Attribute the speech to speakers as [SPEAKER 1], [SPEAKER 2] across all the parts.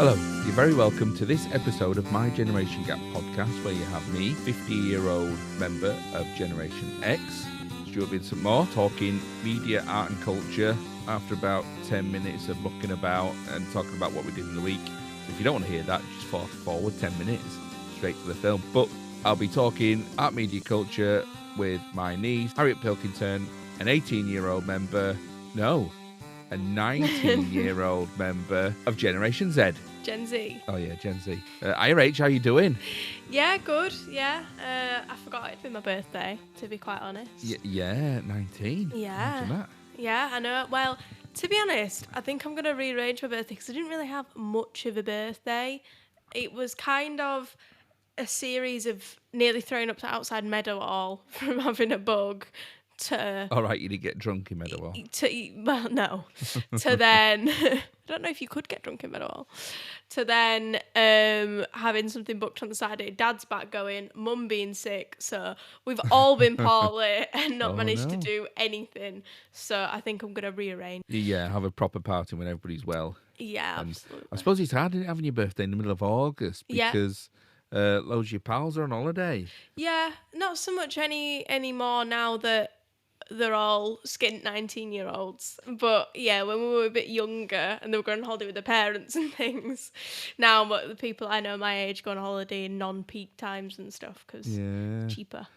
[SPEAKER 1] Hello, you're very welcome to this episode of my Generation Gap podcast, where you have me, 50-year-old member of Generation X, Stuart Vincent Moore, talking media, art and culture after about 10 minutes of looking about and talking about what we did in the week. If you don't want to hear that, just fast forward 10 minutes straight to the film. But I'll be talking art, media, culture with my niece, Harriet Pilkington, an 18-year-old member, a 19-year-old member of Generation Z.
[SPEAKER 2] Gen Z.
[SPEAKER 1] Oh, yeah, Gen Z. IRH, how you doing?
[SPEAKER 2] Yeah, good, yeah. I forgot it'd been my birthday, to be quite honest.
[SPEAKER 1] Yeah, 19.
[SPEAKER 2] Yeah.
[SPEAKER 1] Imagine that.
[SPEAKER 2] Yeah, I know. Well, to be honest, I think I'm going to rearrange my birthday because I didn't really have much of a birthday. It was kind of a series of nearly throwing up outside Meadowhall from having a bug to...
[SPEAKER 1] All right, you didn't get drunk in Meadowhall.
[SPEAKER 2] Well, no. To then... I don't know if you could get drunk in Meadowhall. To then having something booked on the Saturday, Dad's back going, Mum being sick. So we've all been poorly and not managed to do anything. So I think I'm going to rearrange.
[SPEAKER 1] Yeah, have a proper party when everybody's well.
[SPEAKER 2] Yeah,
[SPEAKER 1] And
[SPEAKER 2] absolutely.
[SPEAKER 1] I suppose it's hard having your birthday in the middle of August because loads of your pals are on holiday.
[SPEAKER 2] Yeah, not so much anymore now that they're all skint 19-year-olds. But yeah, when we were a bit younger and they were going on holiday with their parents and things, now the people I know my age go on holiday in non-peak times and stuff because cheaper.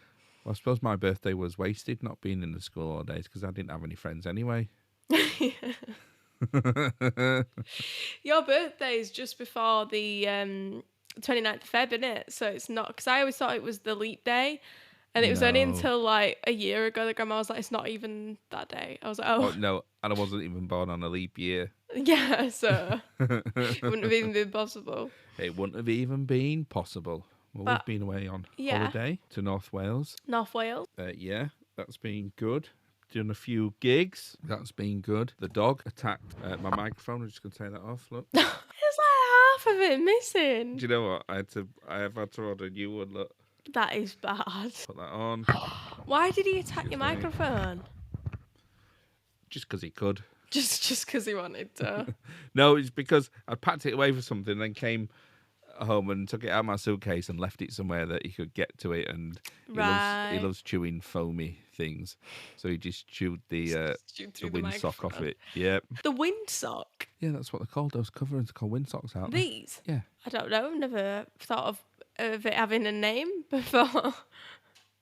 [SPEAKER 1] Well, I suppose my birthday was wasted not being in the school all days because I didn't have any friends anyway.
[SPEAKER 2] Your birthday is just before the 29th of Feb, isn't it? So it's not, because I always thought it was the leap day. And it was only until like a year ago that Grandma was like, it's not even that day. I was like, oh.
[SPEAKER 1] No, and I wasn't even born on a leap year.
[SPEAKER 2] Yeah, so it wouldn't have even been possible.
[SPEAKER 1] It wouldn't have even been possible. Well, we've been away on holiday to North Wales.
[SPEAKER 2] North Wales.
[SPEAKER 1] Yeah, that's been good. Done a few gigs. That's been good. The dog attacked my microphone. I'm just going to take that off. Look.
[SPEAKER 2] It's like half of it missing.
[SPEAKER 1] Do you know what? I have had to order a new one. Look.
[SPEAKER 2] That is bad.
[SPEAKER 1] Put that on.
[SPEAKER 2] Why did he attack your microphone?
[SPEAKER 1] Just because he could.
[SPEAKER 2] Just because he wanted to.
[SPEAKER 1] No, it's because I packed it away for something, then came home and took it out of my suitcase and left it somewhere that he could get to it. And he loves chewing foamy things, so he just chewed the windsock off it. Yep.
[SPEAKER 2] The windsock.
[SPEAKER 1] Yeah, that's what they're called. Those coverings are called windsocks, aren't they?
[SPEAKER 2] These.
[SPEAKER 1] Yeah.
[SPEAKER 2] I don't know. I've never thought of it having a name before.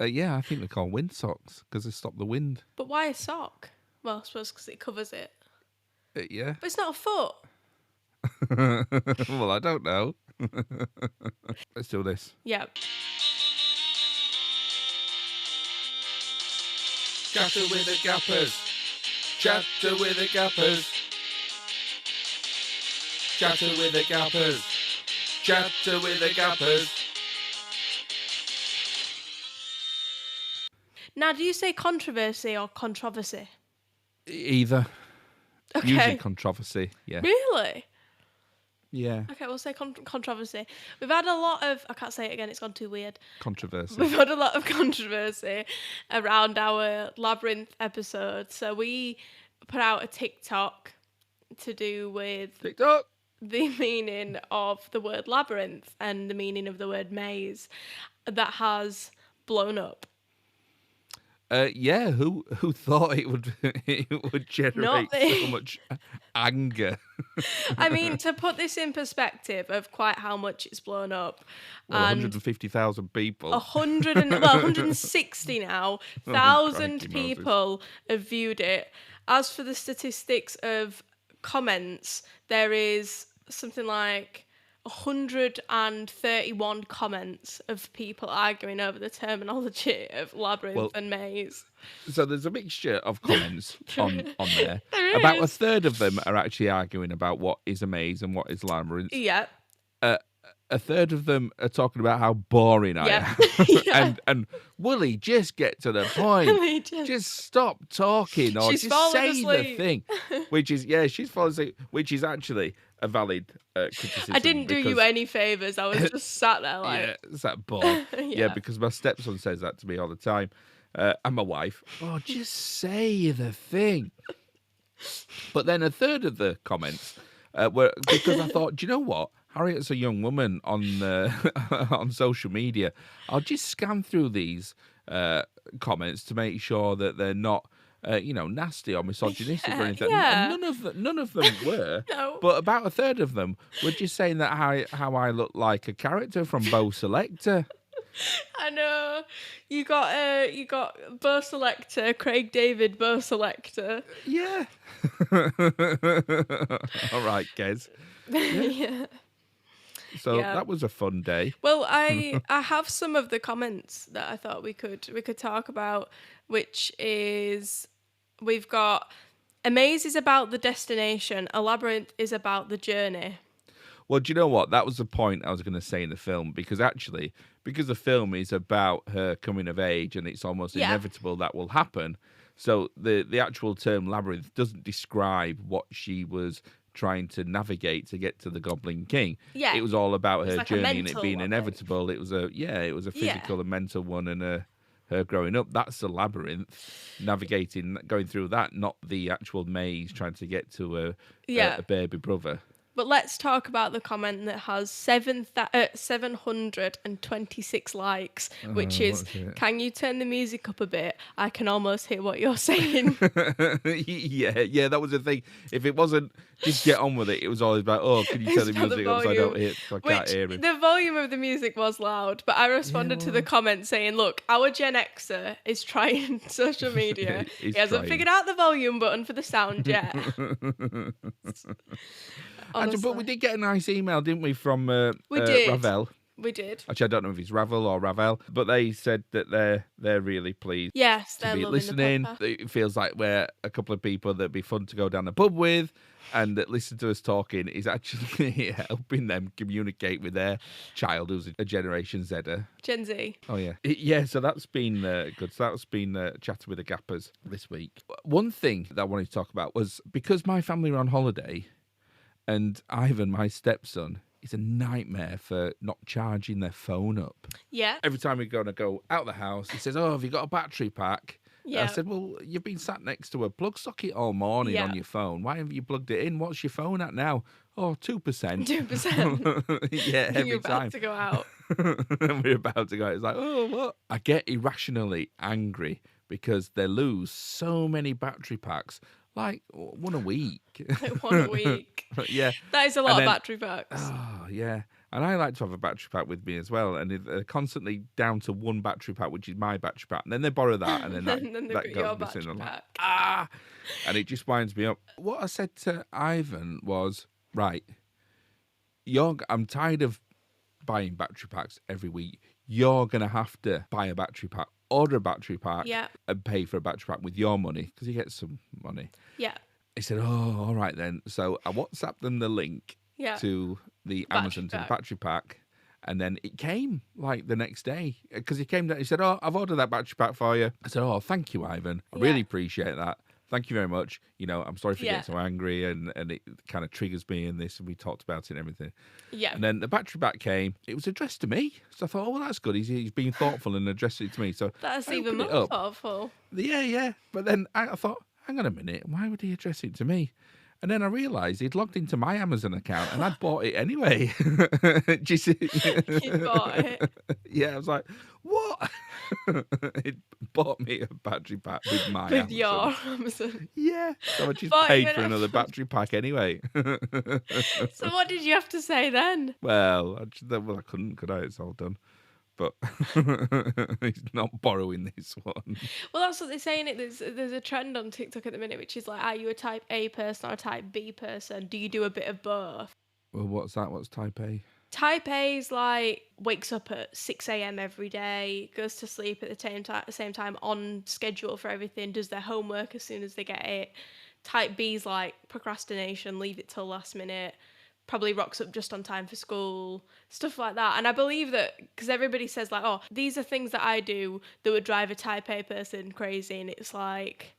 [SPEAKER 1] Yeah, I think they're called windsocks because they stop the wind.
[SPEAKER 2] But why a sock? Well, I suppose because it covers it.
[SPEAKER 1] Yeah.
[SPEAKER 2] But it's not a foot.
[SPEAKER 1] Well, I don't know. Let's do this.
[SPEAKER 2] Yep.
[SPEAKER 1] Chatter with the gappers. Chatter with the gappers. Chatter with the gappers. Chatter with the gappers.
[SPEAKER 2] Now, do you say controversy or controversy?
[SPEAKER 1] Either.
[SPEAKER 2] Okay.
[SPEAKER 1] Usually controversy, yeah.
[SPEAKER 2] Really?
[SPEAKER 1] Yeah.
[SPEAKER 2] Okay, we'll say controversy. We've had a lot of... I can't say it again, it's gone too weird.
[SPEAKER 1] Controversy.
[SPEAKER 2] We've had a lot of controversy around our Labyrinth episode. So we put out a TikTok to do with...
[SPEAKER 1] TikTok!
[SPEAKER 2] The meaning of the word labyrinth and the meaning of the word maze that has blown up.
[SPEAKER 1] Yeah, who thought it would generate so much anger?
[SPEAKER 2] I mean, to put this in perspective of quite how much it's blown up.
[SPEAKER 1] Well, 150,000 people.
[SPEAKER 2] 160 now. 1,000
[SPEAKER 1] crikey
[SPEAKER 2] people have viewed it. As for the statistics of comments, there is something like 131 comments of people arguing over the terminology of labyrinth and maze.
[SPEAKER 1] So there's a mixture of comments on there.
[SPEAKER 2] There
[SPEAKER 1] About
[SPEAKER 2] is.
[SPEAKER 1] a third of them are actually arguing about what is a maze and what is labyrinth.
[SPEAKER 2] Yeah.
[SPEAKER 1] A third of them are talking about how boring I am.
[SPEAKER 2] Yeah.
[SPEAKER 1] and Wooly, just get to the point. Just stop talking or
[SPEAKER 2] She's
[SPEAKER 1] just say
[SPEAKER 2] asleep.
[SPEAKER 1] the thing. Which is, she's falling asleep, which is actually a valid criticism.
[SPEAKER 2] I didn't do you any favours. I was just sat there like...
[SPEAKER 1] Yeah, it's that ball. Yeah, because my stepson says that to me all the time. And my wife. Oh, just say the thing. But then a third of the comments Because I thought, do you know what? Harriet's a young woman on on social media. I'll just scan through these comments to make sure that they're not, nasty or misogynistic or anything. And
[SPEAKER 2] Yeah.
[SPEAKER 1] none of them were.
[SPEAKER 2] No.
[SPEAKER 1] But about a third of them were just saying that how I look like a character from Bo Selector.
[SPEAKER 2] I know. You got Bo Selector, Craig David Bo Selector.
[SPEAKER 1] Yeah. All right, Kez.
[SPEAKER 2] Yeah.
[SPEAKER 1] So
[SPEAKER 2] Yeah.
[SPEAKER 1] that was a fun day.
[SPEAKER 2] Well, I have some of the comments that I thought we could talk about, which is we've got a maze is about the destination, a labyrinth is about the journey.
[SPEAKER 1] Well, do you know what? That was the point I was going to say in the film, because the film is about her coming of age and it's almost inevitable that will happen. So the actual term labyrinth doesn't describe what she was trying to navigate to get to the Goblin King.
[SPEAKER 2] Yeah.
[SPEAKER 1] It was all about her
[SPEAKER 2] like a
[SPEAKER 1] journey and it
[SPEAKER 2] mental
[SPEAKER 1] being
[SPEAKER 2] one,
[SPEAKER 1] inevitable. It was a physical and mental one, and her growing up. That's the labyrinth, navigating, going through that, not the actual maze trying to get to a baby brother.
[SPEAKER 2] But let's talk about the comment that has 726 likes, which is, can you turn the music up a bit? I can almost hear what you're saying.
[SPEAKER 1] yeah, that was the thing. If it wasn't just get on with it, it was always about, oh, can you turn the music up so I can't hear him.
[SPEAKER 2] The volume of the music was loud, but I responded to the comment saying, look, our Gen Xer is trying social media. He hasn't figured out the volume button for the sound yet.
[SPEAKER 1] But we did get a nice email, didn't we, from Ravel?
[SPEAKER 2] We did.
[SPEAKER 1] Actually, I don't know if it's Ravel or Ravel, but they said that they're really pleased.
[SPEAKER 2] Yes,
[SPEAKER 1] to be listening. It feels like we're a couple of people that'd be fun to go down the pub with, and that listen to us talking is actually helping them communicate with their child, who's a Generation Zer.
[SPEAKER 2] Gen Z.
[SPEAKER 1] Oh yeah, yeah. So that's been good. So that's been chatting with the Gappers this week. One thing that I wanted to talk about was, because my family were on holiday, and Ivan, my stepson, is a nightmare for not charging their phone up.
[SPEAKER 2] Yeah.
[SPEAKER 1] Every time we're going to go out the house, he says, oh, have you got a battery pack? Yeah. I said, well, you've been sat next to a plug socket all morning on your phone. Why haven't you plugged it in? What's your phone at now? Oh, 2%.
[SPEAKER 2] 2%.
[SPEAKER 1] Yeah, every
[SPEAKER 2] You're about
[SPEAKER 1] time.
[SPEAKER 2] to go out.
[SPEAKER 1] We're about to go out. It's like, oh, what? I get irrationally angry because they lose so many battery packs. Like one a week.
[SPEAKER 2] Like one a week.
[SPEAKER 1] Yeah.
[SPEAKER 2] That is a lot of battery packs.
[SPEAKER 1] Oh, yeah. And I like to have a battery pack with me as well. And they're constantly down to one battery pack, which is my battery pack. And then they borrow that, and then that,
[SPEAKER 2] and then
[SPEAKER 1] that goes missing. I'm
[SPEAKER 2] pack.
[SPEAKER 1] like, and it just winds me up. What I said to Ivan was, right, I'm tired of buying battery packs every week. You're going to have to buy a battery pack, order a battery pack, and pay for a battery pack with your money, because you get some money.
[SPEAKER 2] Yeah.
[SPEAKER 1] He said, oh, all right then. So I WhatsApped them the link to the Amazon to the battery pack, and then it came like the next day, because he came down. He said, oh, I've ordered that battery pack for you. I said, oh, thank you, Ivan. I really appreciate that. Thank you very much. I'm sorry for getting so angry, and it kind of triggers me in this, and we talked about it and everything. Yeah. And then the battery pack came. It was addressed to me. So I thought, oh, well, that's good. He's being thoughtful and addressed it to me. So
[SPEAKER 2] that's even more thoughtful.
[SPEAKER 1] Yeah. But then I thought, hang on a minute. Why would he address it to me? And then I realised he'd logged into my Amazon account, and I'd bought it anyway.
[SPEAKER 2] You bought it?
[SPEAKER 1] Yeah, I was like, what? It bought me a battery pack with my Amazon.
[SPEAKER 2] Your Amazon?
[SPEAKER 1] Yeah. So I just paid for another battery pack anyway.
[SPEAKER 2] So what did you have to say then?
[SPEAKER 1] Well, I couldn't, could I? It's all done. But he's not borrowing this one.
[SPEAKER 2] Well, that's what they're saying. There's a trend on TikTok at the minute, which is like, are you a type A person or a type B person? Do you do a bit of both?
[SPEAKER 1] Well, what's that? What's type A?
[SPEAKER 2] Type A is like, wakes up at 6 a.m. every day, goes to sleep at the same time, on schedule for everything, does their homework as soon as they get it. Type B is like procrastination, leave it till last minute, probably rocks up just on time for school, stuff like that. And I believe that, because everybody says like, oh, these are things that I do that would drive a type A person crazy, and it's like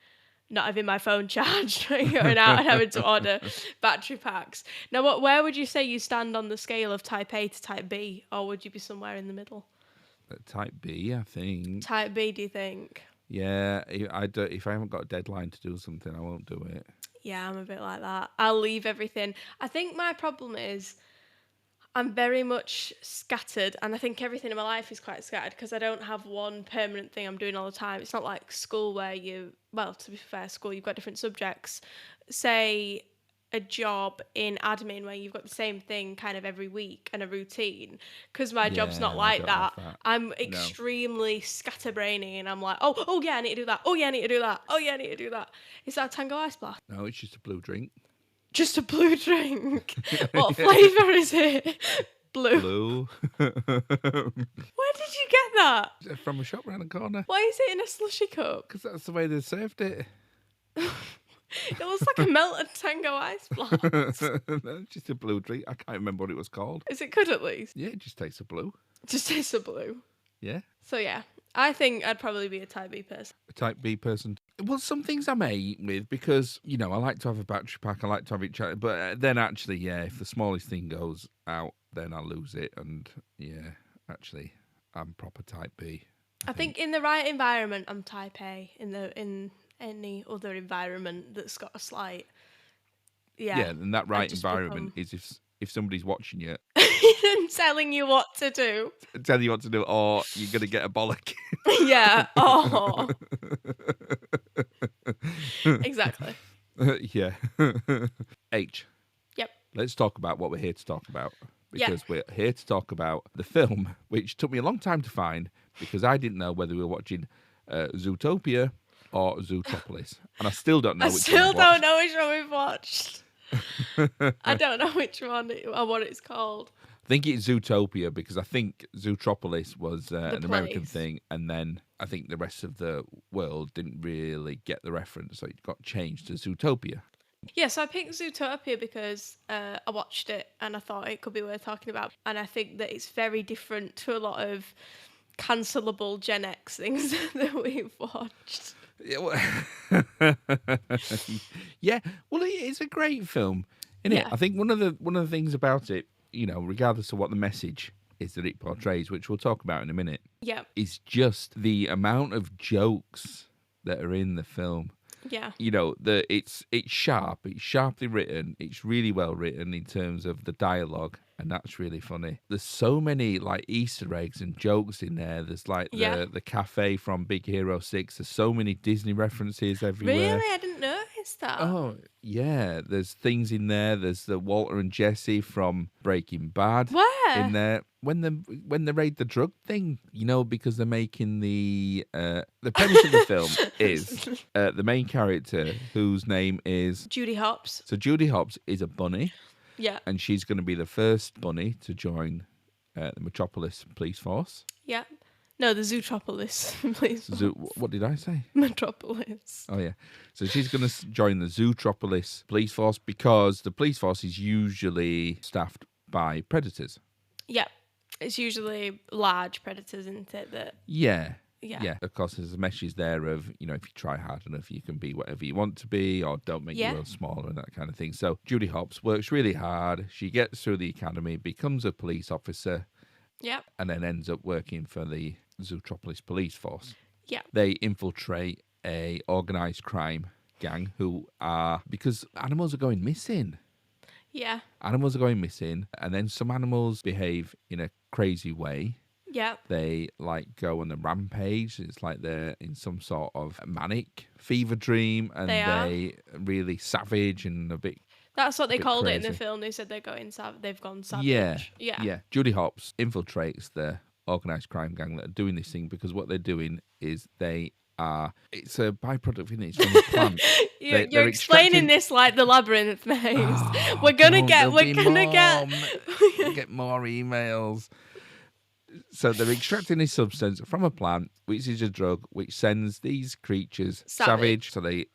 [SPEAKER 2] not having my phone charged, going out and having to order battery packs. Now, where would you say you stand on the scale of type A to type B, or would you be somewhere in the middle?
[SPEAKER 1] Type B, I think.
[SPEAKER 2] Type B, do you think?
[SPEAKER 1] Yeah, if I haven't got a deadline to do something, I won't do it.
[SPEAKER 2] Yeah, I'm a bit like that. I'll leave everything. I think my problem is I'm very much scattered, and I think everything in my life is quite scattered because I don't have one permanent thing I'm doing all the time. It's not like school where to be fair, school, you've got different subjects. Say a job in admin where you've got the same thing kind of every week and a routine. Because my job's not
[SPEAKER 1] I
[SPEAKER 2] like
[SPEAKER 1] don't
[SPEAKER 2] that.
[SPEAKER 1] have that.
[SPEAKER 2] I'm
[SPEAKER 1] No.
[SPEAKER 2] extremely scatterbrainy, and I'm like, oh yeah, I need to do that. Oh yeah, I need to do that. Oh yeah, I need to do that. Is that a Tango Ice Blast?
[SPEAKER 1] No, it's just a blue drink.
[SPEAKER 2] Just a blue drink. What flavour is it? Blue.
[SPEAKER 1] Blue.
[SPEAKER 2] Where did you get that?
[SPEAKER 1] From a shop around the corner.
[SPEAKER 2] Why is it in a slushy cup?
[SPEAKER 1] Because that's the way they served it.
[SPEAKER 2] It looks like a melted Tango Ice Blast.
[SPEAKER 1] No, it's just a blue drink. I can't remember what it was called.
[SPEAKER 2] Is it good at least?
[SPEAKER 1] Yeah, it just tastes of blue.
[SPEAKER 2] Just tastes of blue.
[SPEAKER 1] Yeah.
[SPEAKER 2] So yeah, I think I'd probably be a type B person.
[SPEAKER 1] A type B person. Well, some things I may eat with because, I like to have a battery pack. I like to have it chatted. But then actually, if the smallest thing goes out, then I lose it. And actually, I'm proper type B.
[SPEAKER 2] I think in the right environment, I'm type A. In any other environment that's got a slight... Yeah,
[SPEAKER 1] and that right environment is if somebody's watching you.
[SPEAKER 2] and telling you what to do.
[SPEAKER 1] Tell you what to do, or you're going to get a bollock.
[SPEAKER 2] Yeah. Oh. Exactly.
[SPEAKER 1] Yeah. H.
[SPEAKER 2] Yep.
[SPEAKER 1] Let's talk about what we're here to talk about. Because we're here to talk about the film, which took me a long time to find because I didn't know whether we were watching Zootopia or Zootropolis. And I still don't know which one
[SPEAKER 2] I still don't know which one we've watched. I don't know which one or what it's called.
[SPEAKER 1] I think it's Zootopia because I think Zootropolis was an American
[SPEAKER 2] place.
[SPEAKER 1] thing, and then I think the rest of the world didn't really get the reference, so it got changed to Zootopia.
[SPEAKER 2] Yeah, so I picked Zootopia because I watched it and I thought it could be worth talking about. And I think that it's very different to a lot of cancelable Gen X things that we've watched.
[SPEAKER 1] Yeah, well, it's a great film, isn't it? I think one of the things about it, regardless of what the message is that it portrays, which we'll talk about in a minute, is just the amount of jokes that are in the film.
[SPEAKER 2] Yeah.
[SPEAKER 1] It's sharp, it's sharply written, it's really well written in terms of the dialogue, and that's really funny. There's so many like Easter eggs and jokes in there. There's like the cafe from Big Hero 6. There's so many Disney references everywhere.
[SPEAKER 2] Really? I didn't notice that.
[SPEAKER 1] Oh, yeah. There's things in there. There's the Walter and Jesse from Breaking Bad.
[SPEAKER 2] Where?
[SPEAKER 1] In there. When they raid the drug thing, because they're making the premise of the film is the main character, whose name is
[SPEAKER 2] Judy Hopps.
[SPEAKER 1] So Judy Hopps is a bunny.
[SPEAKER 2] Yeah.
[SPEAKER 1] And she's going to be the first bunny to join the Metropolis police force.
[SPEAKER 2] Yeah. No, the Zootropolis police force.
[SPEAKER 1] What did I say?
[SPEAKER 2] Metropolis.
[SPEAKER 1] Oh, yeah. So she's going to join the Zootropolis police force because the police force is usually staffed by predators.
[SPEAKER 2] Yeah. It's usually large predators, isn't it?
[SPEAKER 1] Yeah. Of course, there's a message there of, if you try hard enough, you can be whatever you want to be, or don't make your world smaller and that kind of thing. So Judy Hopps works really hard. She gets through the academy, becomes a police officer, and then ends up working for the Zootropolis police force. Yeah. They infiltrate a organised crime gang because animals are going missing.
[SPEAKER 2] Yeah.
[SPEAKER 1] Animals are going missing, and then some animals behave in a crazy way.
[SPEAKER 2] Yeah.
[SPEAKER 1] They go on a rampage. It's like they're in some sort of manic fever dream, and they really savage and a bit.
[SPEAKER 2] That's what they called
[SPEAKER 1] crazy.
[SPEAKER 2] it in the film. They said they've gone savage.
[SPEAKER 1] Yeah. Judy Hopps infiltrates the organised crime gang that are doing this thing because what they're doing is it's a byproduct, isn't it? It's from a plant.
[SPEAKER 2] You're explaining this like the Labyrinth maze.
[SPEAKER 1] Oh,
[SPEAKER 2] we're gonna get
[SPEAKER 1] more emails. So they're extracting this substance from a plant, which is a drug, which sends these creatures savage. So they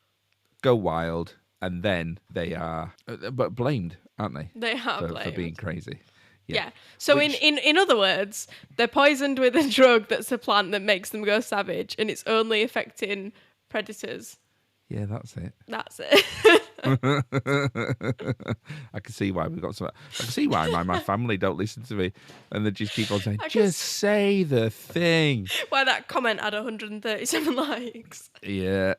[SPEAKER 1] go wild, and then they are but blamed, aren't they?
[SPEAKER 2] They are blamed
[SPEAKER 1] for being crazy.
[SPEAKER 2] Yeah. So in other words, they're poisoned with a drug that's a plant that makes them go savage, and it's only affecting predators.
[SPEAKER 1] Yeah, that's it.
[SPEAKER 2] That's it.
[SPEAKER 1] I can see why we've got some. I can see why my family don't listen to me, and they just keep on saying, "Just say the thing."
[SPEAKER 2] Why that comment had 137 likes.
[SPEAKER 1] Yeah.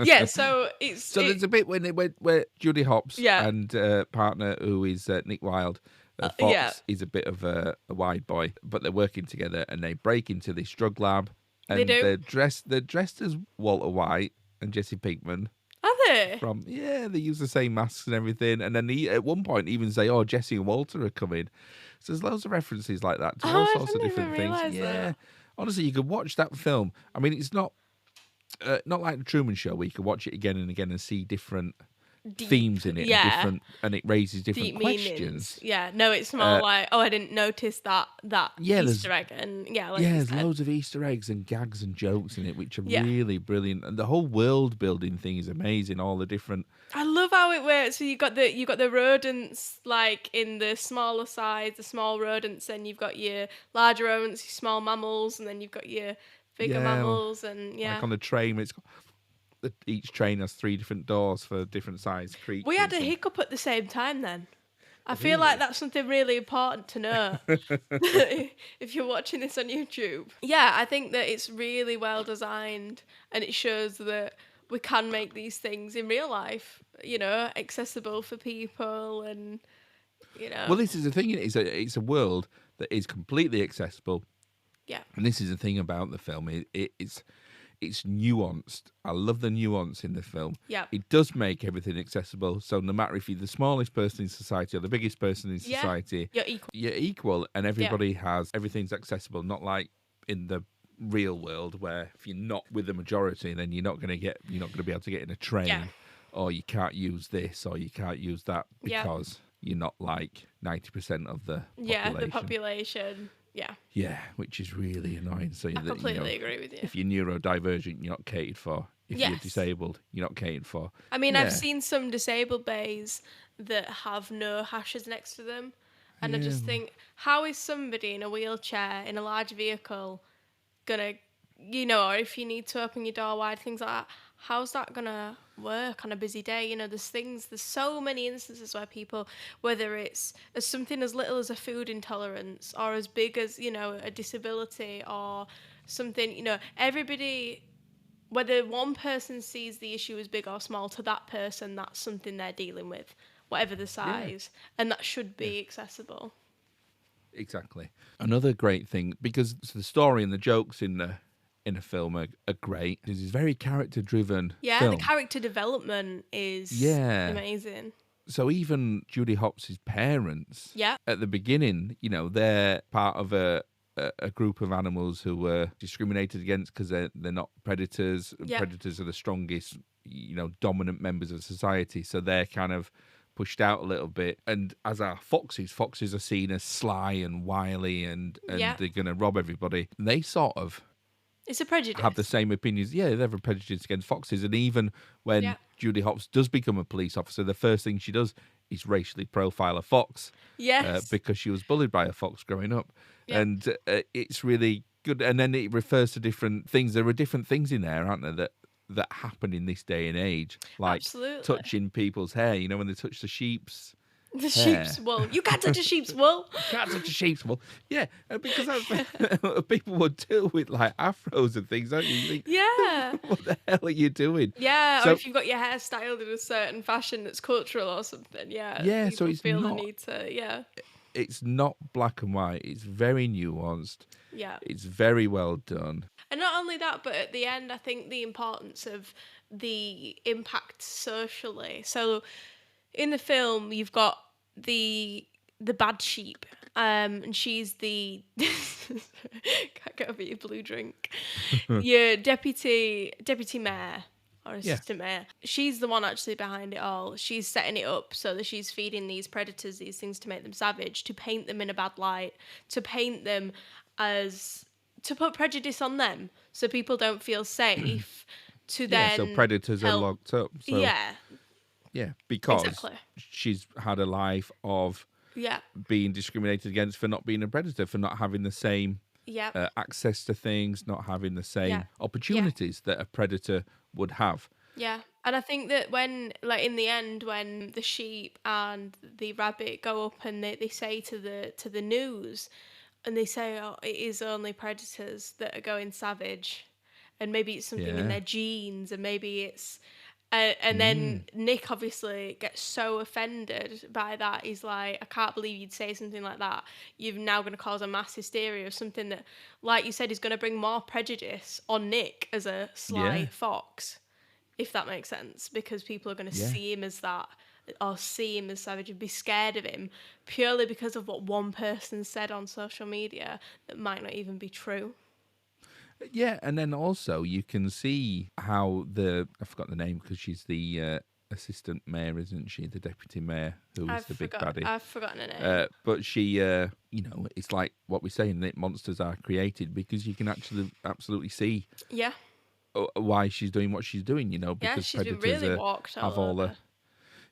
[SPEAKER 2] Yeah, so
[SPEAKER 1] So there's a bit where Judy Hopps
[SPEAKER 2] Yeah.
[SPEAKER 1] and partner, who is Nick Wilde,
[SPEAKER 2] yeah.
[SPEAKER 1] Fox, is a bit of a wide boy, but they're working together and they break into this drug lab,
[SPEAKER 2] They
[SPEAKER 1] and
[SPEAKER 2] do.
[SPEAKER 1] they're dressed as Walter White and Jesse Pinkman.
[SPEAKER 2] Are they?
[SPEAKER 1] They use the same masks and everything, and then at one point even say, "Oh, Jesse and Walter are coming." So there's loads of references like that to all
[SPEAKER 2] I
[SPEAKER 1] sorts of
[SPEAKER 2] didn't
[SPEAKER 1] different
[SPEAKER 2] even
[SPEAKER 1] things.
[SPEAKER 2] realise
[SPEAKER 1] Yeah,
[SPEAKER 2] that.
[SPEAKER 1] honestly, you could watch that film. I mean, it's not like the Truman Show where you can watch it again and again and see different
[SPEAKER 2] Deep,
[SPEAKER 1] themes in it,
[SPEAKER 2] yeah.
[SPEAKER 1] and it raises different
[SPEAKER 2] Deep
[SPEAKER 1] questions.
[SPEAKER 2] meanings. Yeah, no, it's more like, I didn't notice that
[SPEAKER 1] There's
[SPEAKER 2] Easter egg, and like you
[SPEAKER 1] there's
[SPEAKER 2] said.
[SPEAKER 1] loads of Easter eggs and gags and jokes in it, which are
[SPEAKER 2] Yeah.
[SPEAKER 1] really brilliant, and the whole world building thing is amazing. All the different
[SPEAKER 2] I love how it works. So you got the rodents like in the smaller size, the small rodents, and you've got your larger rodents, your small mammals, and then you've got your bigger mammals, and
[SPEAKER 1] like on the train, each train has 3 different doors for different sized creatures.
[SPEAKER 2] We had a hiccup at the same time then. I feel like that's something really important to know if you're watching this on YouTube. Yeah, I think that it's really well designed, and it shows that we can make these things in real life, accessible for people, and
[SPEAKER 1] Well, this is the thing. It's a world that is completely accessible.
[SPEAKER 2] Yeah.
[SPEAKER 1] And this is the thing about the film. It's nuanced. I love the nuance in the film.
[SPEAKER 2] Yeah.
[SPEAKER 1] It does make everything accessible. So no matter if you're the smallest person in society or the biggest person in society,
[SPEAKER 2] you're
[SPEAKER 1] equal, and everybody everything's accessible. Not like in the real world where if you're not with the majority, then you're not going to be able to get in a train, or you can't use this or you can't use that because you're not like 90% of the population.
[SPEAKER 2] the population. Yeah.
[SPEAKER 1] Yeah, which is really annoying. So
[SPEAKER 2] I completely agree with you.
[SPEAKER 1] If you're neurodivergent, you're not catered for. If you're disabled, you're not catered for.
[SPEAKER 2] I mean, I've seen some disabled bays that have no hashes next to them. And I just think, how is somebody in a wheelchair, in a large vehicle, gonna, or if you need to open your door wide, things like that, how's that gonna work on a busy day? There's so many instances where people, whether it's as something as little as a food intolerance or as big as, a disability or something, everybody, whether one person sees the issue as big or small, to that person, that's something they're dealing with, whatever the size, and that should be accessible.
[SPEAKER 1] Exactly. Another great thing, because the story and the jokes in the film are great. It's very character-driven film.
[SPEAKER 2] The character development is amazing.
[SPEAKER 1] So even Judy Hopps' parents, at the beginning, they're part of a group of animals who were discriminated against because they're not predators. Predators are the strongest, dominant members of society. So they're kind of pushed out a little bit. And as are foxes. Foxes are seen as sly and wily and they're going to rob everybody. They sort of...
[SPEAKER 2] It's a prejudice.
[SPEAKER 1] Have the same opinions. Yeah, they have a prejudice against foxes. And even when Judy Hopps does become a police officer, the first thing she does is racially profile a fox.
[SPEAKER 2] Yes.
[SPEAKER 1] Because she was bullied by a fox growing up. Yeah. And it's really good. And then it refers to different things. There are different things in there, aren't there, that happen in this day and age. Like touching people's hair, when they touch the sheep's
[SPEAKER 2] The sheep's wool. You can't touch a sheep's wool.
[SPEAKER 1] You can't touch a sheep's wool. Yeah, because that's what people would do with like afros and things, don't you? You think,
[SPEAKER 2] yeah.
[SPEAKER 1] What the hell are you doing?
[SPEAKER 2] Yeah, or if you've got your hair styled in a certain fashion that's cultural or something,
[SPEAKER 1] Yeah, so it's
[SPEAKER 2] feel
[SPEAKER 1] not...
[SPEAKER 2] the need to,
[SPEAKER 1] It's not black and white. It's very nuanced.
[SPEAKER 2] Yeah.
[SPEAKER 1] It's very well done.
[SPEAKER 2] And not only that, but at the end, I think the importance of the impact socially. So in the film, you've got the bad sheep, and she's the can't get over your blue drink. Your deputy mayor or assistant mayor. She's the one actually behind it all. She's setting it up so that she's feeding these predators these things to make them savage, to paint them in a bad light, to paint them as to put prejudice on them, so people don't feel safe. To then
[SPEAKER 1] so predators are locked up. So. Yeah, because she's had a life of being discriminated against for not being a predator, for not having the same access to things, not having the same opportunities that a predator would have.
[SPEAKER 2] Yeah, and I think that when, like in the end, when the sheep and the rabbit go up and they say to the news, and they say, "Oh, it is only predators that are going savage," and maybe it's something in
[SPEAKER 1] Yeah.
[SPEAKER 2] their genes, and maybe it's and then Nick obviously gets so offended by that. He's like, I can't believe you'd say something like that. You're now going to cause a mass hysteria of something that, like you said, is going to bring more prejudice on Nick as a sly
[SPEAKER 1] Yeah.
[SPEAKER 2] fox, if that makes sense, because people are going to
[SPEAKER 1] Yeah.
[SPEAKER 2] see him as that, or see him as savage and be scared of him purely because of what one person said on social media that might not even be true.
[SPEAKER 1] Yeah, and then also you can see how I forgot the name because she's the assistant mayor, isn't she? The deputy mayor, who is the big baddie.
[SPEAKER 2] I've forgotten her name.
[SPEAKER 1] But she, it's like what we're saying, that monsters are created because you can actually absolutely see
[SPEAKER 2] Yeah.
[SPEAKER 1] why she's doing what she's doing,
[SPEAKER 2] Yeah,
[SPEAKER 1] because
[SPEAKER 2] she's been
[SPEAKER 1] predators
[SPEAKER 2] really walked
[SPEAKER 1] have
[SPEAKER 2] all
[SPEAKER 1] all the...
[SPEAKER 2] over.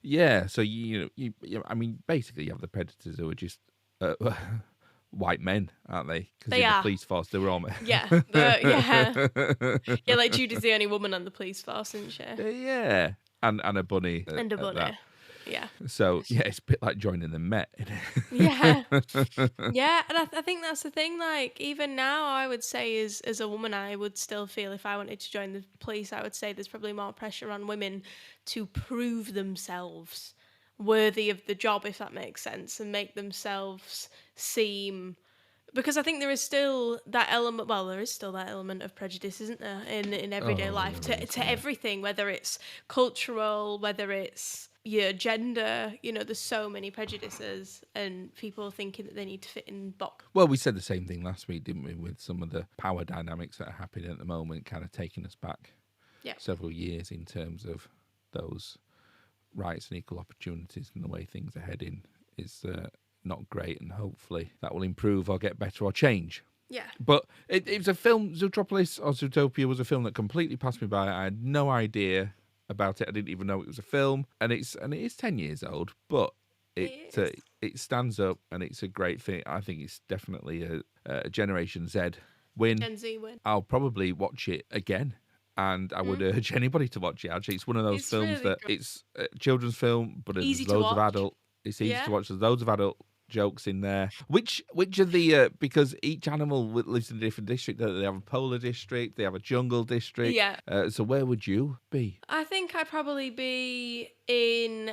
[SPEAKER 1] Yeah, so I mean, basically you have the predators who are just... white men, aren't they? Because in the police force, they were all men.
[SPEAKER 2] Yeah, yeah. Like Judy's the only woman on the police force, isn't she?
[SPEAKER 1] Yeah, and a bunny.
[SPEAKER 2] And a bunny.
[SPEAKER 1] That.
[SPEAKER 2] Yeah.
[SPEAKER 1] So yeah, it's a bit like joining the Met.
[SPEAKER 2] Yeah, yeah, and I think that's the thing. Like even now, I would say as a woman, I would still feel if I wanted to join the police, I would say there's probably more pressure on women to prove themselves worthy of the job, if that makes sense, and make themselves seem, because I think there is still that element. Well, there is still that element of prejudice, isn't there, in everyday life to everything, whether it's cultural, whether it's your gender. There's so many prejudices and people thinking that they need to fit in box.
[SPEAKER 1] Well, we said the same thing last week, didn't we, with some of the power dynamics that are happening at the moment, kind of taking us back several years in terms of those rights and equal opportunities, and the way things are heading is not great, and hopefully that will improve or get better or change.
[SPEAKER 2] Yeah.
[SPEAKER 1] But it was a film, Zootropolis or Zootopia was a film that completely passed me by. I had no idea about it. I didn't even know it was a film, and it is 10 years old, but it stands up, and it's a great thing. I think it's definitely a Generation Z win.
[SPEAKER 2] Gen Z win.
[SPEAKER 1] I'll probably watch it again. And I would urge anybody to watch it, actually. It's one of those films
[SPEAKER 2] really
[SPEAKER 1] that
[SPEAKER 2] good.
[SPEAKER 1] it's a children's film, but
[SPEAKER 2] Easy
[SPEAKER 1] there's
[SPEAKER 2] to
[SPEAKER 1] loads of
[SPEAKER 2] watch.
[SPEAKER 1] adult. It's easy to watch. There's loads of adult jokes in there. Which of the because each animal lives in a different district. They have a polar district. They have a jungle district.
[SPEAKER 2] Yeah.
[SPEAKER 1] So where would you be?
[SPEAKER 2] I think I'd probably be in.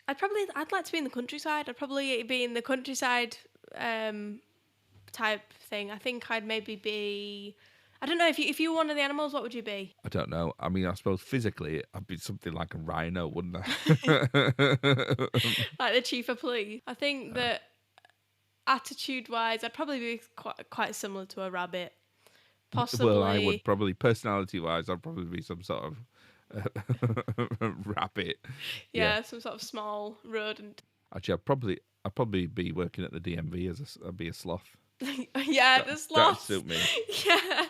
[SPEAKER 2] I'd like to be in the countryside. I'd probably be in the countryside type thing. I think I'd maybe be. I don't know, if you were one of the animals, what would you be?
[SPEAKER 1] I don't know. I mean, I suppose physically I'd be something like a rhino, wouldn't I?
[SPEAKER 2] Like the chief of police. I think that attitude-wise, I'd probably be quite similar to a rabbit. Possibly.
[SPEAKER 1] Well, I would probably, personality-wise, I'd probably be some sort of rabbit.
[SPEAKER 2] Yeah, some sort of small rodent.
[SPEAKER 1] Actually, I'd probably be working at the DMV I'd be a sloth.
[SPEAKER 2] Yeah, the sloth.
[SPEAKER 1] That'd suit me.
[SPEAKER 2] Yeah.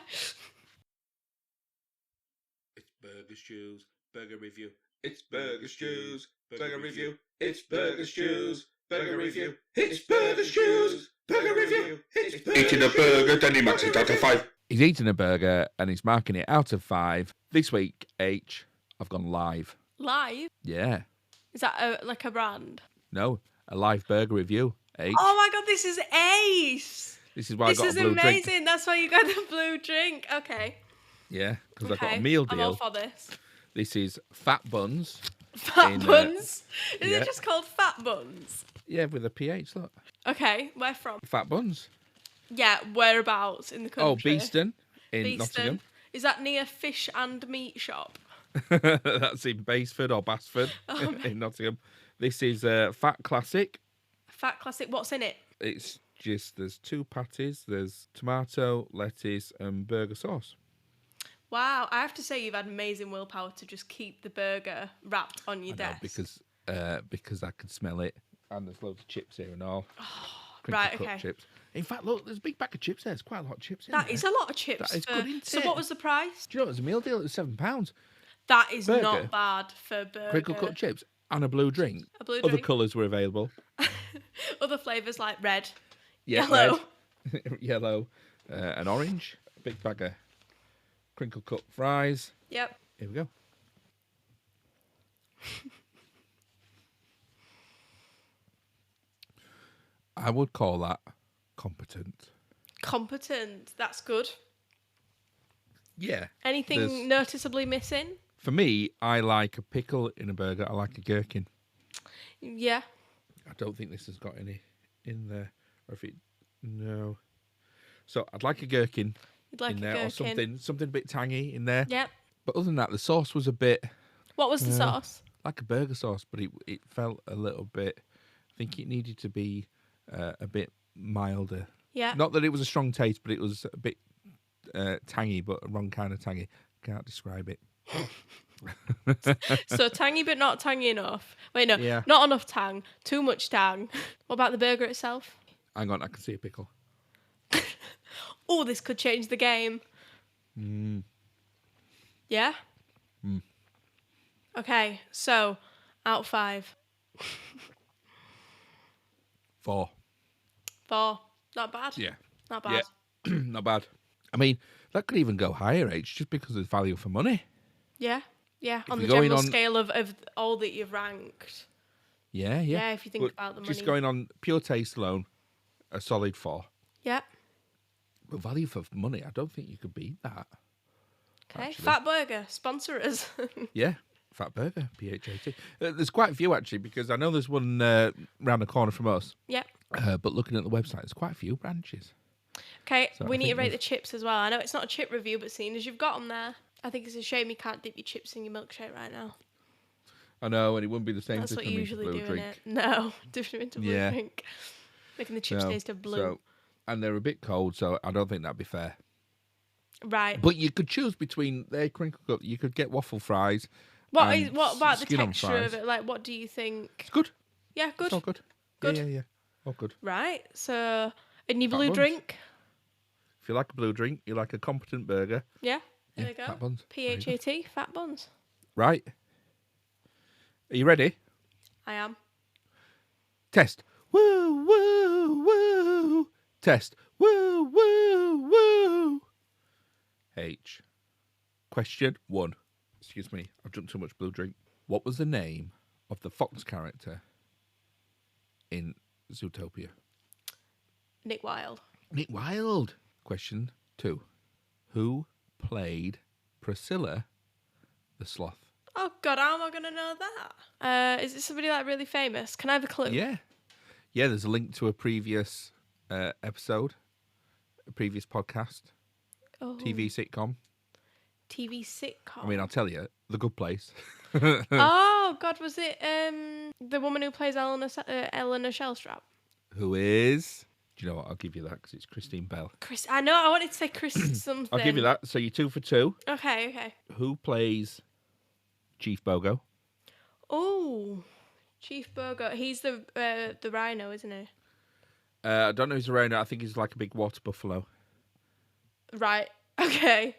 [SPEAKER 1] It's Burger Stews, Burger Review. It's Burger Stews, Burger Review. It's Burger Stews, Burger Review. It's Burger Stews, Burger Review. It's
[SPEAKER 3] Eating a burger, then he marks it out of 5.
[SPEAKER 1] He's eating a burger and he's marking it out of 5. This week, I've gone live.
[SPEAKER 2] Live?
[SPEAKER 1] Yeah.
[SPEAKER 2] Is that like a brand?
[SPEAKER 1] No, a live burger review, H.
[SPEAKER 2] Oh my god, this is ace!
[SPEAKER 1] This is why I got a blue drink.
[SPEAKER 2] This is amazing. That's why you got the blue drink. Okay.
[SPEAKER 1] Yeah, because I've got a meal deal.
[SPEAKER 2] I'm all for this.
[SPEAKER 1] This is Fat Buns.
[SPEAKER 2] Fat Buns? Is
[SPEAKER 1] yeah.
[SPEAKER 2] it just called Fat Buns?
[SPEAKER 1] Yeah, with a PH, look.
[SPEAKER 2] Okay, where from?
[SPEAKER 1] Fat Buns.
[SPEAKER 2] Yeah, whereabouts in the country?
[SPEAKER 1] Oh, Beeston in Nottingham.
[SPEAKER 2] Is that near Fish and Meat Shop?
[SPEAKER 1] That's in Basford or Basford in Nottingham. This is Fat Classic.
[SPEAKER 2] Fat Classic, what's in it?
[SPEAKER 1] It's just, there's 2 patties, there's tomato, lettuce and burger sauce.
[SPEAKER 2] Wow, I have to say you've had amazing willpower to just keep the burger wrapped on your desk.
[SPEAKER 1] Because I can smell it, and there's loads of chips here and all.
[SPEAKER 2] Right, okay.
[SPEAKER 1] Chips. In fact, look, there's a big bag of chips there. There's quite a lot of chips in
[SPEAKER 2] That
[SPEAKER 1] there.
[SPEAKER 2] is a lot of chips.
[SPEAKER 1] That is good, isn't
[SPEAKER 2] So
[SPEAKER 1] it?
[SPEAKER 2] what was the price?
[SPEAKER 1] Do you know it was a meal deal? It was £7.
[SPEAKER 2] That is
[SPEAKER 1] Burger.
[SPEAKER 2] not bad for burger.
[SPEAKER 1] Crinkle cut chips and a blue drink.
[SPEAKER 2] A blue
[SPEAKER 1] Other
[SPEAKER 2] drink.
[SPEAKER 1] colours were available.
[SPEAKER 2] Other flavours like red,
[SPEAKER 1] Yeah,
[SPEAKER 2] yellow.
[SPEAKER 1] red, yellow, and orange. A big bag of crinkle cut fries.
[SPEAKER 2] Yep.
[SPEAKER 1] Here we go. I would call that competent.
[SPEAKER 2] Competent. That's good.
[SPEAKER 1] Yeah.
[SPEAKER 2] Anything
[SPEAKER 1] there's-
[SPEAKER 2] noticeably missing?
[SPEAKER 1] For me, I like a pickle in a burger. I like a gherkin.
[SPEAKER 2] Yeah.
[SPEAKER 1] I don't think this has got any in there. Or if it... No. So I'd like a gherkin
[SPEAKER 2] You'd like
[SPEAKER 1] in
[SPEAKER 2] a
[SPEAKER 1] there. Or
[SPEAKER 2] gherkin.
[SPEAKER 1] something a bit tangy in there.
[SPEAKER 2] Yep.
[SPEAKER 1] But other than that, the sauce was a bit...
[SPEAKER 2] What was the sauce?
[SPEAKER 1] like a burger sauce, but it felt a little bit... I think it needed to be a bit milder.
[SPEAKER 2] Yeah.
[SPEAKER 1] Not that it was a strong taste, but it was a bit tangy, but a wrong kind of tangy. Can't describe it.
[SPEAKER 2] So tangy but not tangy enough. Wait, no.
[SPEAKER 1] Yeah.
[SPEAKER 2] Not enough tang. Too much tang. What about the burger itself?
[SPEAKER 1] Hang on, I can see a pickle.
[SPEAKER 2] Oh, this could change the game. Yeah? Okay, so out of 5.
[SPEAKER 1] 4.
[SPEAKER 2] 4. Not bad.
[SPEAKER 1] Yeah.
[SPEAKER 2] Not bad.
[SPEAKER 1] Yeah. Not bad. I mean, that could even go higher, H, just because of the value for money.
[SPEAKER 2] Yeah. Yeah. On the
[SPEAKER 1] you're going
[SPEAKER 2] general
[SPEAKER 1] on-
[SPEAKER 2] scale of all that you've ranked.
[SPEAKER 1] Yeah, yeah.
[SPEAKER 2] Yeah, if you think
[SPEAKER 1] But
[SPEAKER 2] about the money.
[SPEAKER 1] just going on pure taste alone, a solid 4.
[SPEAKER 2] Yeah.
[SPEAKER 1] But value for money, I don't think you could beat that.
[SPEAKER 2] Okay.
[SPEAKER 1] Actually.
[SPEAKER 2] Fat Burger, sponsor us.
[SPEAKER 1] Yeah, Fat Burger, PHAT. There's quite a few, actually, because I know there's one round the corner from us.
[SPEAKER 2] Yeah.
[SPEAKER 1] But looking at the website, there's quite a few branches.
[SPEAKER 2] Okay,
[SPEAKER 1] So
[SPEAKER 2] we
[SPEAKER 1] I
[SPEAKER 2] need to
[SPEAKER 1] think
[SPEAKER 2] rate
[SPEAKER 1] we've-
[SPEAKER 2] the chips as well. I know it's not a chip review, but seeing as you've got them there, I think it's a shame you can't dip your chips in your milkshake right now.
[SPEAKER 1] I know, and it wouldn't be the same
[SPEAKER 2] That's what
[SPEAKER 1] system
[SPEAKER 2] you
[SPEAKER 1] into
[SPEAKER 2] usually
[SPEAKER 1] blue
[SPEAKER 2] do,
[SPEAKER 1] drink.
[SPEAKER 2] innit? No, different into blue
[SPEAKER 1] Yeah.
[SPEAKER 2] drink. Making the chips
[SPEAKER 1] No,
[SPEAKER 2] taste of blue.
[SPEAKER 1] So, and they're a bit cold, so I don't think that'd be fair.
[SPEAKER 2] Right.
[SPEAKER 1] But you could choose between their crinkle cut. You could get waffle fries.
[SPEAKER 2] What
[SPEAKER 1] and
[SPEAKER 2] about the
[SPEAKER 1] skin on
[SPEAKER 2] texture
[SPEAKER 1] fries.
[SPEAKER 2] of it? Like, what do you think?
[SPEAKER 1] It's good.
[SPEAKER 2] Yeah, good.
[SPEAKER 1] It's all good.
[SPEAKER 2] Good.
[SPEAKER 1] Yeah. All good.
[SPEAKER 2] Right. So, in your blue
[SPEAKER 1] buns.
[SPEAKER 2] drink?
[SPEAKER 1] If you like a blue drink, you like a competent burger.
[SPEAKER 2] Yeah. There
[SPEAKER 1] Yeah,
[SPEAKER 2] we go.
[SPEAKER 1] fat buns. Very good.
[SPEAKER 2] PHAT, fat buns.
[SPEAKER 1] Right. Are you ready?
[SPEAKER 2] I am.
[SPEAKER 1] Test. Woo, woo, woo. Test. Woo, woo, woo. H. Question 1. Excuse me, I've drunk too much blue drink. What was the name of the fox character in Zootopia?
[SPEAKER 2] Nick Wilde.
[SPEAKER 1] Nick Wilde. Question 2. Who played Priscilla the sloth?
[SPEAKER 2] Oh, God, how am I going to know that? Is it somebody like really famous? Can I have a clue?
[SPEAKER 1] Yeah. Yeah, there's a link to a previous episode, a previous podcast,
[SPEAKER 2] Oh,
[SPEAKER 1] TV sitcom.
[SPEAKER 2] TV sitcom.
[SPEAKER 1] I mean, I'll tell you, The Good Place.
[SPEAKER 2] Oh, God, was it the woman who plays Eleanor Shellstrap?
[SPEAKER 1] Who is... Do you know what? I'll give you that because it's Christine Bell.
[SPEAKER 2] Chris. I know, I wanted to say Chris something.
[SPEAKER 1] I'll give you that. So you're 2 for 2.
[SPEAKER 2] Okay.
[SPEAKER 1] Who plays Chief Bogo?
[SPEAKER 2] Oh, Chief Burger. He's the rhino, isn't he?
[SPEAKER 1] I don't know who's around. I think he's like a big water buffalo.
[SPEAKER 2] Right. Okay.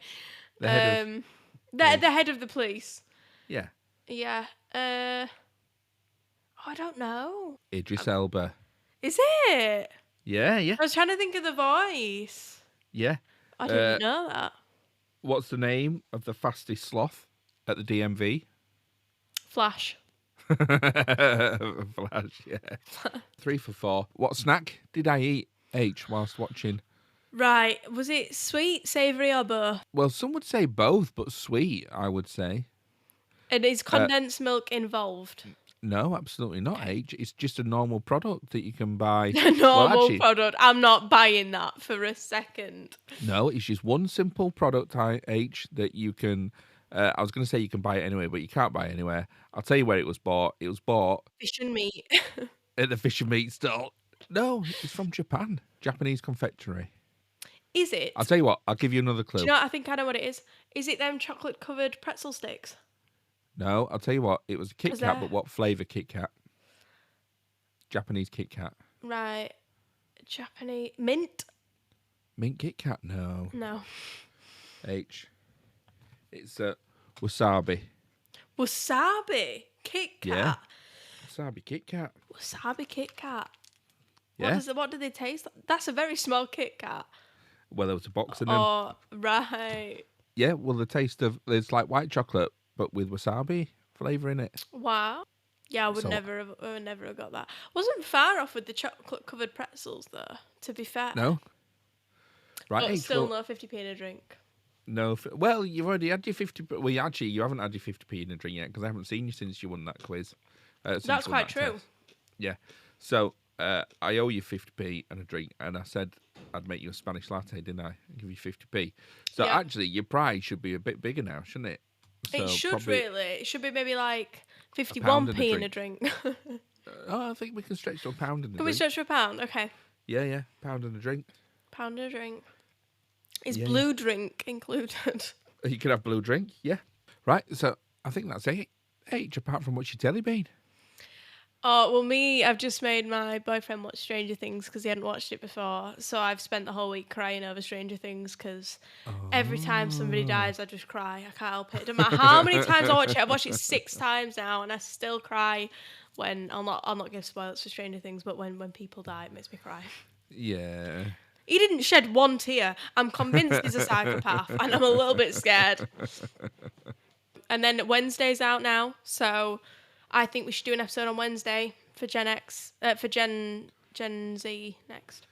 [SPEAKER 1] The head of...
[SPEAKER 2] The head of the police.
[SPEAKER 1] Yeah.
[SPEAKER 2] Yeah. I don't know.
[SPEAKER 1] Idris Elba.
[SPEAKER 2] Is it?
[SPEAKER 1] Yeah.
[SPEAKER 2] I was trying to think of the voice.
[SPEAKER 1] Yeah.
[SPEAKER 2] I didn't know that.
[SPEAKER 1] What's the name of the fastest sloth at the DMV?
[SPEAKER 2] Flash.
[SPEAKER 1] Flash, yeah. 3 for 4. What snack did I eat, H, whilst watching?
[SPEAKER 2] Right. Was it sweet, savoury, or both?
[SPEAKER 1] Well, some would say both, but sweet, I would say.
[SPEAKER 2] And is condensed milk involved?
[SPEAKER 1] No, absolutely not, H. It's just a normal product that you can buy.
[SPEAKER 2] A normal
[SPEAKER 1] actually,
[SPEAKER 2] product. I'm not buying that for a second.
[SPEAKER 1] no, it's just one simple product, H, that you can... I was going to say you can buy it anywhere, but you can't buy it anywhere. I'll tell you where it was bought. It was bought
[SPEAKER 2] Fish and meat.
[SPEAKER 1] at the fish and meat stall. No, it's from Japan. Japanese confectionery.
[SPEAKER 2] Is it?
[SPEAKER 1] I'll tell you what, I'll give you another clue.
[SPEAKER 2] Do you know what? I think I know what it is. Is it them chocolate covered pretzel sticks?
[SPEAKER 1] No, I'll tell you what, it was a Kit
[SPEAKER 2] Was
[SPEAKER 1] Kat,
[SPEAKER 2] there-
[SPEAKER 1] but what flavour Kit Kat? Japanese Kit Kat.
[SPEAKER 2] Right. Japanese mint?
[SPEAKER 1] Mint Kit Kat? No.
[SPEAKER 2] No.
[SPEAKER 1] H. It's wasabi.
[SPEAKER 2] Wasabi Kit Kat.
[SPEAKER 1] Yeah. Wasabi Kit Kat.
[SPEAKER 2] Wasabi Kit Kat.
[SPEAKER 1] Yeah.
[SPEAKER 2] What do they taste like? That's a very small Kit Kat.
[SPEAKER 1] Well, there was a box of them.
[SPEAKER 2] Oh, right.
[SPEAKER 1] Yeah, well, the taste of... It's like white chocolate, but with wasabi flavour in it.
[SPEAKER 2] Wow. Yeah, I would
[SPEAKER 1] So-
[SPEAKER 2] never have got that. Wasn't far off with the chocolate covered pretzels though, to be fair.
[SPEAKER 1] No? Right,
[SPEAKER 2] But
[SPEAKER 1] H,
[SPEAKER 2] still
[SPEAKER 1] well,
[SPEAKER 2] no 50p in a drink.
[SPEAKER 1] No, well, you've already had your 50p. Well, actually, you haven't had your 50p in a drink yet because I haven't seen you since you won that quiz.
[SPEAKER 2] That's quite true.
[SPEAKER 1] Test. Yeah. So I owe you 50p and a drink, and I said I'd make you a Spanish latte, didn't I? Give you 50p. So actually, your prize should be a bit bigger now, shouldn't it? So
[SPEAKER 2] it should really. It should be maybe like 51p in a drink.
[SPEAKER 1] I think we can stretch to a pound in a drink.
[SPEAKER 2] Can we stretch to a pound? Okay.
[SPEAKER 1] Yeah. Pound and a drink.
[SPEAKER 2] Pound and a drink. Is blue drink included?
[SPEAKER 1] You can have blue drink, yeah. Right, so I think that's it. H, apart from what's your telly been?
[SPEAKER 2] Oh, well, I've just made my boyfriend watch Stranger Things because he hadn't watched it before. So I've spent the whole week crying over Stranger Things because every time somebody dies, I just cry. I can't help it. It doesn't matter how many times I watch it. I've watched it 6 times now, and I still cry when I'll not give spoilers for Stranger Things, but when people die, it makes me cry.
[SPEAKER 1] Yeah.
[SPEAKER 2] He didn't shed one tear. I'm convinced he's a psychopath, and I'm a little bit scared. And then Wednesday's out now, so I think we should do an episode on Wednesday for Gen Z next.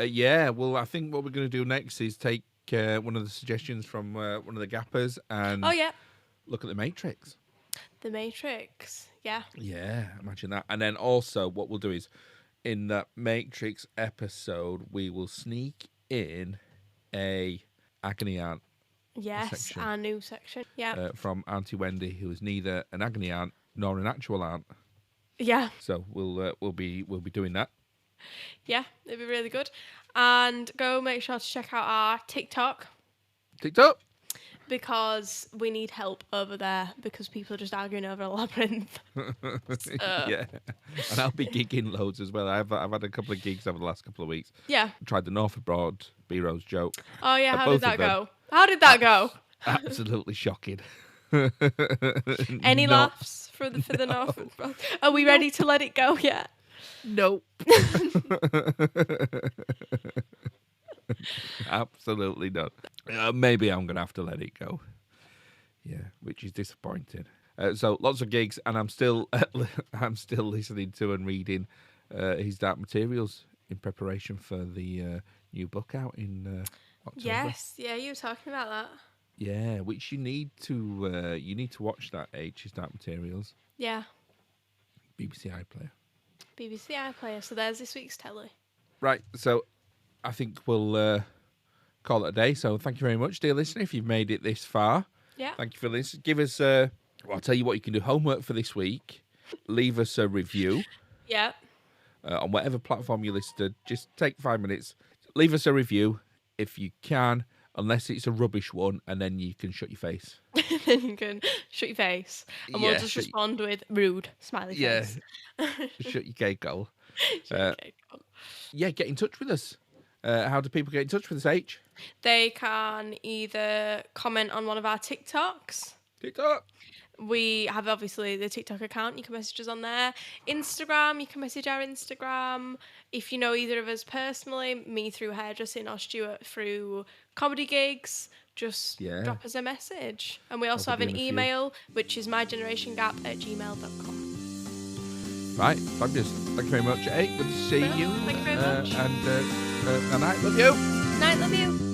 [SPEAKER 1] Yeah, well, I think what we're going to do next is take one of the suggestions from one of the gappers and look at The Matrix.
[SPEAKER 2] The Matrix, yeah.
[SPEAKER 1] Yeah, imagine that. And then also what we'll do is, in that Matrix episode, we will sneak in a agony aunt.
[SPEAKER 2] Yes,
[SPEAKER 1] section,
[SPEAKER 2] our new section. Yeah.
[SPEAKER 1] From Auntie Wendy, who is neither an agony aunt nor an actual aunt.
[SPEAKER 2] Yeah.
[SPEAKER 1] So we'll be doing that.
[SPEAKER 2] Yeah, it'd be really good. And go make sure to check out our TikTok.
[SPEAKER 1] TikTok.
[SPEAKER 2] Because we need help over there because people are just arguing over a labyrinth.
[SPEAKER 1] Yeah, and I'll be gigging loads as well. I've had a couple of gigs over the last couple of weeks.
[SPEAKER 2] Yeah.
[SPEAKER 1] Tried the North Abroad B-Rose joke.
[SPEAKER 2] Oh yeah, how did that go? How did that go?
[SPEAKER 1] Absolutely shocking.
[SPEAKER 2] Any laughs for the North Abroad? Are we ready to let it go yet?
[SPEAKER 1] Nope. Absolutely not. Maybe I'm going to have to let it go. Yeah, which is disappointing. So lots of gigs, and I'm still listening to and reading his Dark Materials in preparation for the new book out in October.
[SPEAKER 2] Yes, yeah, you were talking about that.
[SPEAKER 1] Yeah, which you need to watch that. His Dark Materials.
[SPEAKER 2] Yeah.
[SPEAKER 1] BBC iPlayer.
[SPEAKER 2] BBC iPlayer. So there's this week's telly.
[SPEAKER 1] Right, so I think we'll call it a day. So thank you very much, dear listener, if you've made it this far.
[SPEAKER 2] Yeah.
[SPEAKER 1] Thank you for listening. Give us, well, I'll tell you what you can do. Homework for this week. Leave us a review.
[SPEAKER 2] Yeah.
[SPEAKER 1] On whatever platform you listen to. Just take 5 minutes. Leave us a review if you can, unless it's a rubbish one, and then you can shut your face.
[SPEAKER 2] Then you can shut your face. And we'll just respond with rude, smiley face.
[SPEAKER 1] Shut your gay goal.
[SPEAKER 2] Shut your gay goal.
[SPEAKER 1] Yeah, get in touch with us. How do people get in touch with us, H?
[SPEAKER 2] They can either comment on one of our TikToks.
[SPEAKER 1] TikTok.
[SPEAKER 2] We have obviously the TikTok account. You can message us on there. Instagram, you can message our Instagram. If you know either of us personally, me through hairdressing or Stuart through comedy gigs, just drop us a message. And we also have an email, which is mygenerationgap@gmail.com.
[SPEAKER 1] Right, fabulous. Thank you very much, H. Good to see you.
[SPEAKER 2] Thank you very much.
[SPEAKER 1] And night, love you.
[SPEAKER 2] Night, love you.